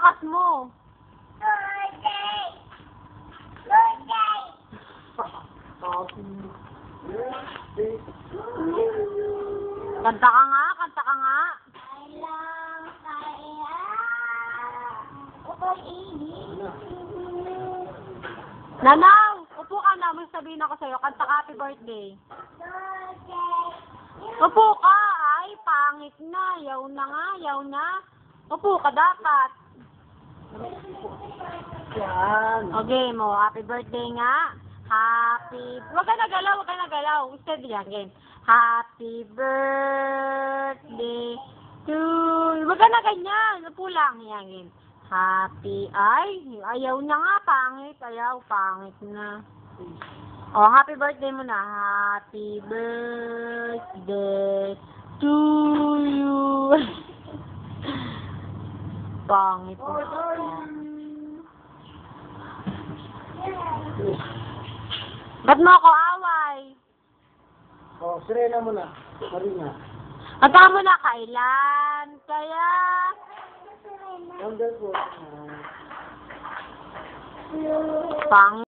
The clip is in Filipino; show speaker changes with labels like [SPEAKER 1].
[SPEAKER 1] lakas mo. Kanta ka nga, kanta ka nga. Nanang, upo ka na. May sabihin ako sa'yo. Kanta ka, happy birthday. Upo ka. Ay, pangit na. Yaw na nga, yaw na. Upo ka dapat.
[SPEAKER 2] Yan.
[SPEAKER 1] Okay mo, happy birthday nga. Happy... Huwag ka nagalaw, huwag ka nagalaw. Steady yan, game. Happy birthday to... Huwag ka na ganyan. Upo lang. Yan, game. Happy... Ay, ayaw na nga. Pangit. Ayaw, pangit na. Oh, happy birthday mo na. Happy birthday to you. Pangit na. Ba't mo ako away?
[SPEAKER 2] Oh, sirena mo na. Marina.
[SPEAKER 1] Kanta mo na kailan? Kaya...
[SPEAKER 2] Wonderful.
[SPEAKER 1] Pangit.